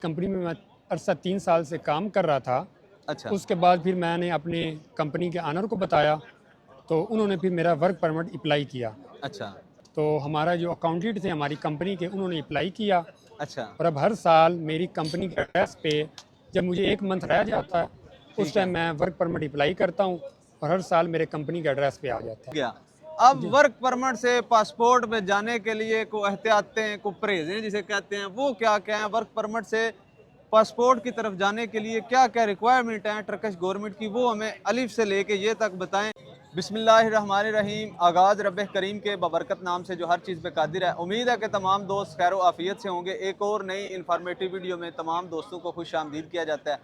Company में मैं अरसा 3 साल से काम कर रहा था। अच्छा, उसके बाद फिर मैंने अपने कंपनी के ऑनर को बताया, तो उन्होंने फिर मेरा वर्क परमिट अप्लाई किया। अच्छा, तो हमारा जो अकाउंटेंट थे हमारी कंपनी के, उन्होंने अप्लाई किया अच्छा, और अब हर साल मेरी कंपनी के एड्रेस पे जब मुझे 1 मंथ रह जाता है, उस ठीक है, टाइम मैं वर्क परमिट अप्लाई करता हूँ और हर साल मेरे कंपनी के एड्रेस पे आ जाता है। गया। अब जी। वर्क परमिट से पासपोर्ट पे जाने के लिए को एहतियातें, को परहेज़ें जिसे कहते हैं, वो क्या-क्या हैं? वर्क परमिट से पासपोर्ट की तरफ जाने के लिए क्या-क्या रिक्वायरमेंट हैं टर्किश गवर्नमेंट की, वो हमें अलिफ से लेके ये तक बताएँ। बिस्मिल्लाहिर्रहमानिर्रहीम। आगाज़ रब्बे करीम के बबरकत नाम से जो हर चीज़ पे कादिर है। उम्मीद है कि तमाम दोस्त खैर व आफ़ियत से होंगे। एक और नई इन्फॉर्मेटिव वीडियो में तमाम दोस्तों को खुशामदीद किया जाता है।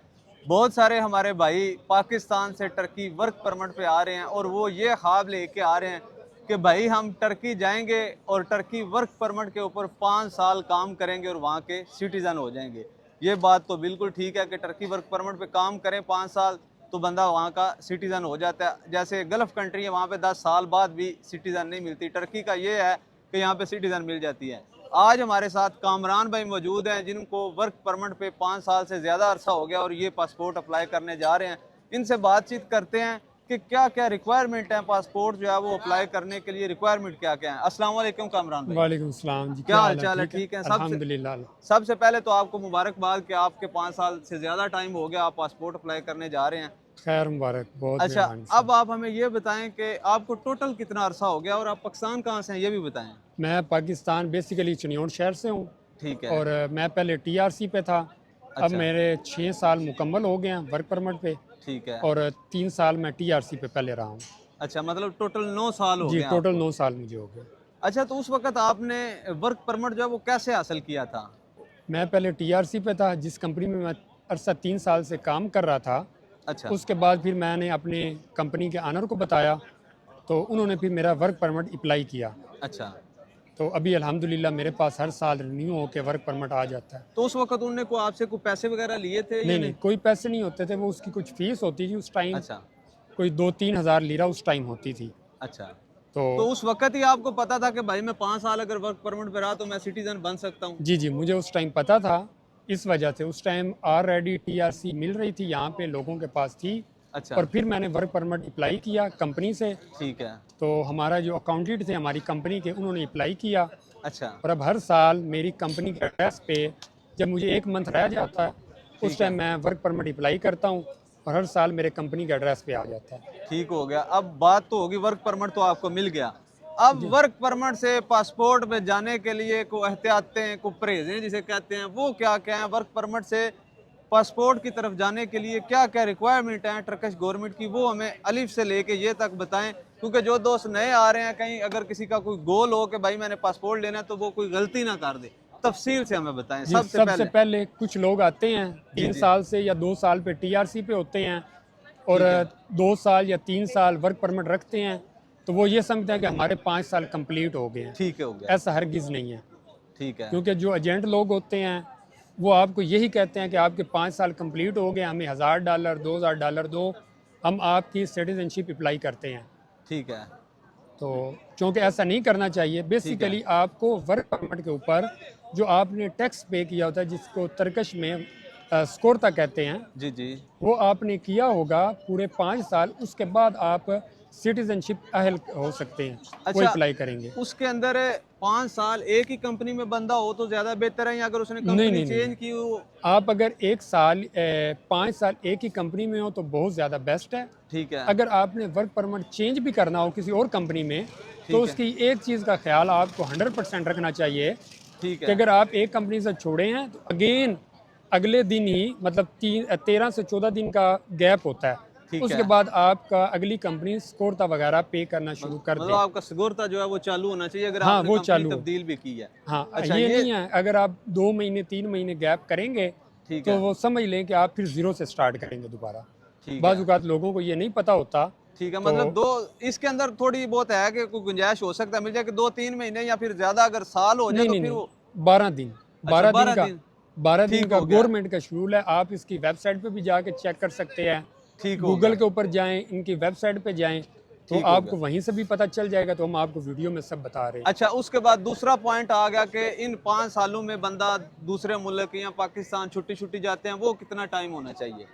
बहुत सारे हमारे भाई पाकिस्तान से टर्की वर्क परमिट पे आ रहे हैं और वो ये ख्वाब लेके आ रहे हैं कि भाई हम टर्की जाएंगे और टर्की वर्क परमिट के ऊपर 5 साल काम करेंगे और वहाँ के सिटीज़न हो जाएंगे। ये बात तो बिल्कुल ठीक है कि टर्की वर्क परमिट पे काम करें 5 साल तो बंदा वहाँ का सिटीज़न हो जाता है। जैसे गल्फ़ कंट्री है, वहाँ पे 10 साल बाद भी सिटीज़न नहीं मिलती। टर्की का ये है कि यहाँ पे सिटीज़न मिल जाती है। आज हमारे साथ कामरान भाई मौजूद हैं जिनको वर्क परमिट पे 5 साल से ज़्यादा अरसा हो गया और ये पासपोर्ट अप्लाई करने जा रहे हैं। इनसे बातचीत करते हैं कि क्या क्या रिक्वायरमेंट है पासपोर्ट जो है वो अप्लाई करने के लिए, रिक्वायरमेंट क्या क्या है। अस्सलाम वालेकुम कामरान भाई, वालेकुम सलाम जी, क्या क्या हाल हाल है? चाल है? ठीक है? ठीक है। सबसे अल्हम्दुलिल्लाह। सबसे पहले तो आपको मुबारकबाद कि आपके 5 साल से ज़्यादा टाइम हो गया, आप पासपोर्ट अप्लाई करने जा रहे हैं। खैर मुबारक, बहुत अच्छा, मेहरबानी से। अब आप हमें ये बताएं कि आपको टोटल कितना अरसा हो गया और आप पाकिस्तान कहाँ से हैं, ये भी बताएं। मैं पाकिस्तान बेसिकली चिन्योट शहर से हूँ ठीक है। और मैं पहले टीआरसी पे था। अब अच्छा, मेरे 6 साल मुकम्मल हो गए हैं वर्क परमिट पे ठीक है। और 3 साल मैं टीआरसी पे पहले रहा हूँ। अच्छा, मतलब टोटल 9 साल हो जी, गए टोटल आपको। 9 साल मुझे हो गए। अच्छा, तो उस वक़्त आपने वर्क परमिट जो है वो कैसे हासिल किया था? मैं पहले टीआरसी पे था, जिस कंपनी में मैं अरसा 3 साल से काम कर रहा था। अच्छा, उसके बाद फिर मैंने अपने कंपनी के ऑनर को बताया, तो उन्होंने फिर मेरा वर्क परमिट अप्लाई किया। अच्छा। तो अभी अल्हम्दुलिल्लाह मेरे पास हर साल रिन्यू होके वर्क परमिट आ जाता है। तो उस वक़्त उन्होंने को आपसे कोई पैसे वग़ैरह लिए थे या नहीं, नहीं? नहीं, कोई पैसे नहीं होते थे, वो उसकी कुछ फ़ीस होती थी उस टाइम, अच्छा, कोई 2-3 हज़ार लिरा उस टाइम होती थी। अच्छा। तो तो उस वक़्त ही आपको पता था कि भाई मैं 5 साल अगर वर्क परमिट पे रहा तो मैं सिटीज़न बन सकता हूँ? जी, जी, मुझे उस टाइम पता था, इस वजह से उस टाइम ऑलरेडी टीआरसी मिल रही थी, यहाँ पे लोगों के पास थी अच्छा, और फिर मैंने वर्क परमिट अप्लाई किया कंपनी से। ठीक है। तो हमारा जो अकाउंटेंट थे हमारी कंपनी के, उन्होंने अप्लाई किया अच्छा, और अब हर साल मेरी कंपनी के एड्रेस पे जब मुझे 1 मंथ रह जाता है, उस ठीक टाइम है। मैं वर्क परमिट अप्लाई करता हूँ और हर साल मेरे कंपनी के एड्रेस पे आ जाता है। ठीक हो गया। अब बात तो होगी वर्क परमिट तो आपको मिल गया। अब जी। वर्क परमिट से पासपोर्ट पे जाने के लिए को एहतियातें, को परहेज़ें जिसे कहते हैं, वो क्या-क्या हैं? वर्क परमिट से पासपोर्ट की तरफ जाने के लिए क्या-क्या रिक्वायरमेंट हैं टर्किश गवर्नमेंट की, वो हमें अलिफ से लेके ये तक बताएँ। क्योंकि जो दोस्त नए आ रहे हैं, कहीं अगर किसी का कोई गोल हो कि भाई मैंने पासपोर्ट लेना है, तो वो कोई गलती ना कर दे। तफ़सील से हमें बताएँ जी, सबसे सबसे पहले। पहले कुछ लोग आते हैं जी, 3 जी। साल से या 2 साल पे टीआरसी पे होते हैं और ठीक है, 2 साल या 3 साल वर्क परमिट रखते हैं, तो वो ये समझते हैं कि हमारे 5 साल कंप्लीट हो गए हैं। ठीक है हो गया। ऐसा हरगिज़ नहीं है, ठीक है, क्योंकि जो एजेंट लोग होते हैं, वो आपको यही कहते हैं कि आपके 5 साल कंप्लीट हो गए, हमें $1000 $2000 दो, हम आपकी सिटीज़नशिप अप्लाई करते हैं। ठीक है, तो चूँकि ऐसा नहीं करना चाहिए, ठीक है। बेसिकली आपको वर्क परमिट के ऊपर जो आपने टैक्स पे किया होता है, जिसको तर्कश में स्कोरता कहते हैं, जी, जी। वो आपने किया होगा पूरे 5 साल, उसके बाद आप सिटीज़नशिप अहल हो सकते हैं, वो अच्छा, अप्लाई करेंगे। उसके अंदर 5 साल एक ही कंपनी में बंदा हो तो ज़्यादा बेहतर है या अगर उसने नहीं, कंपनी नहीं, नहीं, चेंज की हो? आप अगर 1 साल 5 साल एक ही कंपनी में हो तो बहुत ज़्यादा बेस्ट है। ठीक है, अगर आपने वर्क परमिट चेंज भी करना हो किसी और कंपनी में, तो ठीक है, उसकी एक चीज़ का ख़्याल आपको 100% रखना चाहिए ठीक कि है, अगर आप एक कंपनी से छोड़े हैं तो अगेन अगले दिन ही मतलब 13 से 14 दिन का गैप होता है। ठीक उसके है। बाद आपका अगली कंपनी स्कोरता वगैरह पे करना शुरू कर मतलब दे। आपका सिगुर्ता जो है वो चालू होना चाहिए अगर हाँ, आपने वो कंपनी चालू हो। तब्दील भी की है। हाँ, अच्छा ये ये नहीं है अगर आप 2 महीने 3 महीने गैप करेंगे, ठीक तो है, वो समझ लें कि आप फिर ज़ीरो से स्टार्ट करेंगे दोबारा। ठीक है, बाज़ औक़ात लोगों को ये नहीं पता होता, ठीक है। मतलब तो 2 इसके अंदर थोड़ी बहुत है कि कोई गुंजाइश हो सकता है मिल जाए कि 2-3 महीने या फिर ज़्यादा अगर साल हो जाए नहीं, तो नहीं, फिर नहीं, वो 12 दिन, अच्छा 12 दिन 12 का दिन 12 दिन ठीक का हो गया, गवर्नमेंट का शेड्यूल है। आप इसकी वेबसाइट पे भी जाके चेक कर सकते हैं। ठीक हो गूगल गया। के ऊपर जाएँ, इनकी वेबसाइट पे जाएँ, तो ठीक हो आपको गया। वहीं से भी पता चल जाएगा, तो हम आपको वीडियो में सब बता रहे हैं। अच्छा, उसके बाद दूसरा पॉइंट आ गया कि इन 5 सालों में बंदा दूसरे मुल्क या पाकिस्तान छुट्टी छुट्टी जाते हैं, वो कितना टाइम होना चाहिए?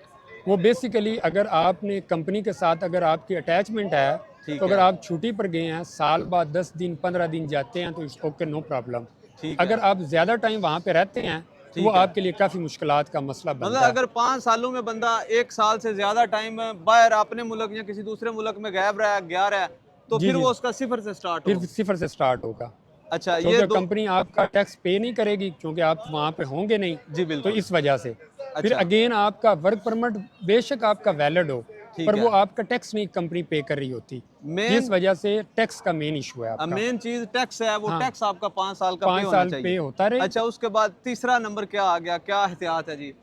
वो बेसिकली अगर आपने कंपनी के साथ अगर आपकी अटैचमेंट है, ठीक तो अगर है, आप छुट्टी पर गए हैं, साल बाद 10 दिन 15 दिन जाते हैं, तो इट्स ओके, नो प्रॉब्लम। ठीक है, अगर आप ज़्यादा टाइम वहाँ पे रहते हैं, तो वो ठीक है। आपके लिए काफ़ी मुश्किलात का मसला मतलब बनता है। अगर 5 सालों में बंदा 1 साल से ज़्यादा टाइम बाहर अपने मुल्क या किसी दूसरे मुल्क में गायब रहा है, गया रहा है, तो जी फिर जी, वो उसका सिफर से स्टार्ट फिर हो। सिफर से स्टार्ट होगा, अच्छा, ये क्योंकि दो। कंपनी आपका टैक्स पे नहीं करेगी, क्योंकि आप वहाँ पे होंगे नहीं, जी तो बिल्कुल। इस वजह से। फिर अच्छा, अगेन आपका वर्क परमिट बेशक आपका वैलिड हो, ठीक पर वो है। आपका टैक्स नहीं कंपनी पे कर रही होती, जिस मेन वजह से टैक्स का मेन इशू है आपका। मेन चीज़ टैक्स है, वो हाँ, टैक्स आपका 5 साल का पे 5 होना साल पे चाहिए। होता रहे। अच्छा, उसके बाद तीसरा नंबर क्या आ गया? क्या एहतियात है जी?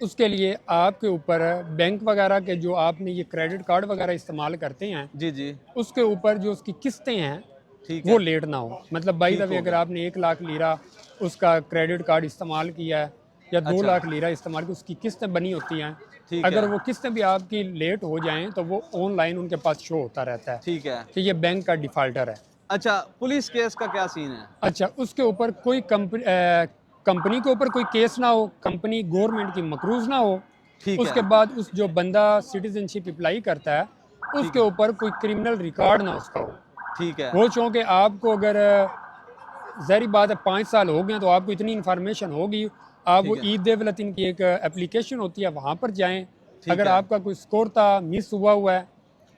उसके लिए आपके ऊपर बैंक वगैरह के जो आपने ये क्रेडिट कार्ड वगैरह इस्तेमाल करते हैं, जी, जी। उसके ऊपर जो उसकी किस्तें हैं, ठीक वो है, लेट ना हो। मतलब बाई द ठीक वे हो अगर गया। आपने 1 लाख लीरा उसका क्रेडिट कार्ड इस्तेमाल किया है, या 2 अच्छा, लाख लीरा इस्तेमाल की, उसकी किस्तें बनी होती हैं। ठीक अगर है, वो किस्तें भी आपकी लेट हो जाएँ, तो वो ऑनलाइन उनके पास शो होता रहता है ठीक है। कि ये बैंक का डिफ़ाल्टर है। अच्छा, पुलिस केस का क्या सीन है? अच्छा, उसके ऊपर कोई कंपनी के ऊपर कोई केस ना हो, कंपनी गवर्नमेंट की मकरूज़ ना हो, ठीक है, उसके बाद उस जो बंदा सिटीज़नशिप अप्लाई करता है, ठीक उसके है, ऊपर कोई क्रिमिनल रिकॉर्ड ना उसका हो। ठीक है, वो चूँकि आपको अगर ज़ाहिर बात है 5 साल हो गए हैं, तो आपको इतनी इन्फॉर्मेशन होगी, आप वो ठीक है, ई-देवलतीन की एक एप्लीकेशन होती है, वहाँ पर जाएँ। ठीक अगर है, आपका कोई स्कोर था, मिस हुआ है,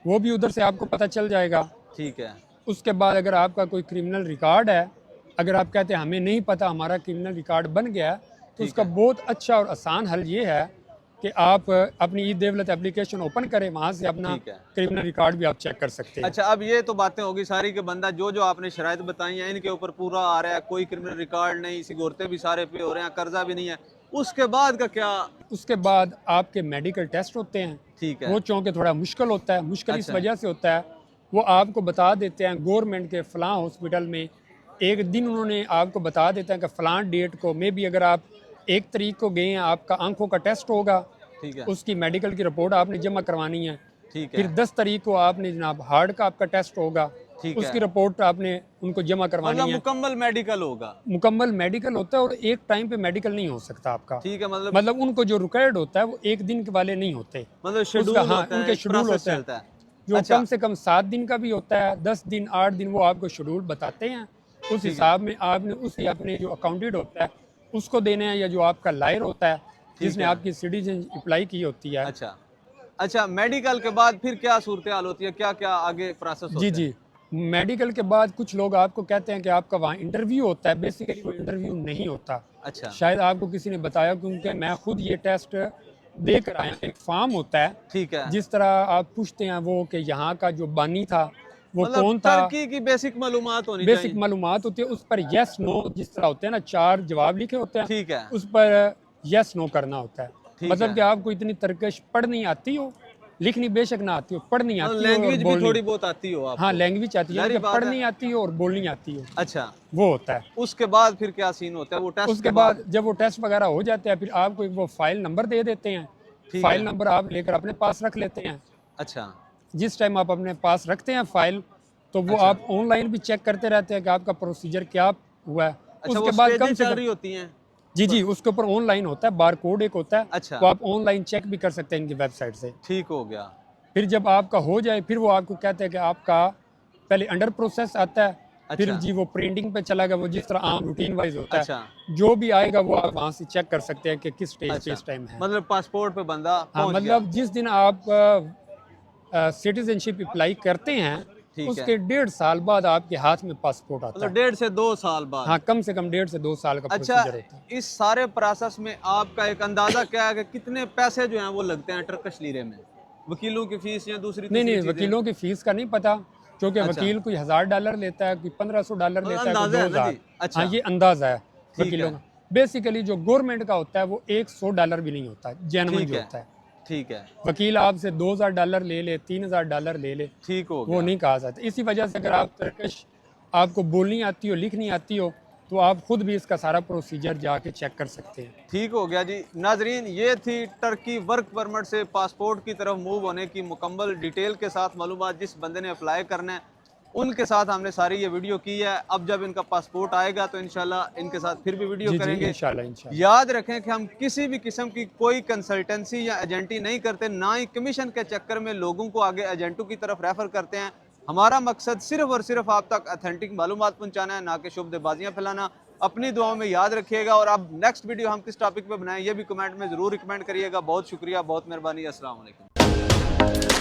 वो भी उधर से आपको पता चल जाएगा। ठीक है, उसके बाद अगर आपका कोई क्रिमिनल रिकॉर्ड है, अगर आप कहते हैं हमें नहीं पता हमारा क्रिमिनल रिकॉर्ड बन गया है, तो ठीक उसका है, बहुत अच्छा और आसान हल ये है कि आप अपनी ई देवलत एप्लीकेशन ओपन करें, वहाँ से अपना ठीक है। क्रिमिनल रिकॉर्ड भी आप चेक कर सकते हैं। अच्छा, अब ये तो बातें होगी सारी कि बंदा जो आपने शराइत बताई हैं, इनके ऊपर पूरा आ रहा है, कोई क्रिमिनल रिकॉर्ड नहीं, सिगोरते भी सारे पे हो रहे हैं, कर्जा भी नहीं है। उसके बाद का क्या? उसके बाद आपके मेडिकल टेस्ट होते हैं, ठीक है। वो चूँकि थोड़ा मुश्किल होता है, मुश्किल इस अच्छा, वजह से होता है, वो आपको बता देते हैं गवर्नमेंट के फ़लाँ हॉस्पिटल में, एक दिन उन्होंने आपको बता देते हैं कि फ़लाँ डेट को, मे बी अगर आप 1 तारीख को गए हैं, आपका आँखों का टेस्ट होगा, ठीक है, उसकी मेडिकल की रिपोर्ट आपने जमा करवानी है। ठीक फिर है, 10 तारीख को आपने जनाब हार्ट का आपका टेस्ट होगा, ठीक है। उसकी रिपोर्ट आपने उनको जमा मतलब करवानी है। मुकम्मल मेडिकल होगा। मुकम्मल मेडिकल होता है, और एक टाइम पे मेडिकल नहीं हो सकता आपका। ठीक है, मतलब मतलब उनको जो रिक्वायर्ड होता है, वो एक दिन के वाले नहीं होते। मतलब उसका शेड्यूल हाँ, होता है, उनके एक शेड्यूल प्रोसेस होते हैं, चलता है। जो अच्छा, कम से कम 7 दिन का भी होता है, 10 दिन, 8 दिन, वो आपको शेड्यूल बताते हैं। उस ठीक है, हिसाब में आपने उसे अपने जो अकाउंटेंट होता है, उसको देने हैं, या जो आपका लॉयर होता है, ठीक जिसने है। आपकी सिटीजन अप्लाई की होती है। अच्छा, अच्छा, मेडिकल के बाद फिर क्या सूरत-हाल होती है? क्या-क्या आगे प्रोसेस जी, होते हैं? जी। मेडिकल के बाद कुछ लोग आपको कहते हैं कि आपका वहाँ इंटरव्यू होता है, बेसिकली वो इंटरव्यू नहीं होता। अच्छा, शायद आपको किसी ने बताया, क्योंकि मैं खुद ये टेस्ट दे कर आया हूँ। एक फॉर्म होता है, ठीक है। जिस तरह आप पूछते हैं वो कि यहाँ का जो बानी था, वो मतलब कौन था? टर्की की बेसिक मालूमात होनी बेसिक चाहिए। मालूमात होती है, उस पर येस, नो जिस तरह होते हैं ना, 4 जवाब लिखे होते हैं, ठीक है, उस पर येस, नो करना होता है। ठीक मतलब है। कि आपको इतनी तर्कश पढ़नी आती हो, लिखनी बेशक ना आती हो, पढ़नी मतलब आती हो और लैंग्वेज भी बोलनी। थोड़ी बहुत आती हो हाँ, आपको। लैंग्वेज आती है, यानी ज़ाहिर कि बात है। पढ़नी आती हो और बोलनी आती हो, अच्छा, वो होता है। उसके बाद फिर क्या सीन होता है? वो टेस्ट उसके के बाद? बाद जब वो टेस्ट वगैरह हो जाते हैं, फिर आपको एक वो फ़ाइल नंबर दे देते हैं। ठीक फ़ाइल है। नंबर आप लेकर अपने पास रख लेते हैं। अच्छा, जिस टाइम आप अपने पास रखते हैं फ़ाइल, तो वो अच्छा। आप ऑनलाइन भी चेक करते रहते हैं कि आपका प्रोसीजर क्या हुआ है। अच्छा, उसके वो बाद कम स्टेजें से चल कम, रही होती हैं? जी, ब जी, उसके ऊपर ऑनलाइन होता है, बारकोड एक होता है, अच्छा, वो आप ऑनलाइन चेक भी कर सकते हैं इनकी वेबसाइट से। ठीक हो गया। फिर जब आपका हो जाए, फिर वो आपको कहते हैं कि आपका पहले अंडर प्रोसेस आता है, फिर अच्छा, जी वो प्रिंटिंग पे चला गया, वो जिस तरह आम रूटीन वाइज होता है, अच्छा, जो भी आएगा वो आप वहाँ से चेक कर सकते हैं कि किस स्टेज पे अच्छा। इस टाइम है। मतलब पासपोर्ट पे बंदा हाँ, पहुँच गया। मतलब जिस दिन आप सिटीजनशिप अप्लाई करते हैं, ठीक है। उसके 1.5 साल बाद आपके हाथ में पासपोर्ट आता मतलब है। 1.5 से 2 साल बाद। हाँ, कम से कम 1.5 से 2 साल का अच्छा, प्रोसीजर होता है। इस सारे प्रोसेस में आपका एक अंदाज़ा क्या है कि कितने पैसे जो हैं वो लगते हैं टर्किश लीरे में? वकीलों की फीस या दूसरी नहीं, तीसरी नहीं, चीज़ें? वकीलों की फ़ीस का नहीं पता, क्योंकि अच्छा, वकील कोई $1000 लेता है, कोई $1500 मतलब लेता है, कोई अंदाज़ा है ना 2000। जी? हाँ, अच्छा, ये अंदाज़ा है ठीक वकीलों है, का। बेसिकली जो गवर्नमेंट का होता है, वो $100 भी नहीं होता, जेन्युइन ठीक जो है, होता है। ठीक है, वकील आपसे $2000 ले ले, $3000 ले ले, ठीक हो वो गया। नहीं कहा जाता। इसी वजह से अगर आप तर्कश आपको बोलनी आती हो, लिखनी आती हो, तो आप खुद भी इसका सारा प्रोसीजर जाके चेक कर सकते हैं। ठीक हो गया जी। नाजरीन, ये थी टर्की वर्क परमिट से पासपोर्ट की तरफ मूव होने की मुकम्मल डिटेल के साथ मालूमात। जिस बंदे ने अप्लाई करना है उनके साथ हमने सारी ये वीडियो की है। अब जब इनका पासपोर्ट आएगा तो इंशाल्लाह इनके साथ फिर भी वीडियो जी करेंगे। इंशाल्लाह। याद रखें कि हम किसी भी किस्म की कोई कंसल्टेंसी या एजेंटी नहीं करते, ना ही कमीशन के चक्कर में लोगों को आगे एजेंटों की तरफ रेफर करते हैं। हमारा मकसद सिर्फ और सिर्फ आप तक अथेंटिक मालूमात पहुंचाना है, ना कि शुभबाजियाँ फैलाना। अपनी दुआओं में याद रखिएगा, और अब नेक्स्ट वीडियो हम किस टॉपिक पे बनाएं ये भी कमेंट में ज़रूर रिकमेंड करिएगा। बहुत शुक्रिया, बहुत मेहरबानी। अस्सलाम वालेकुम।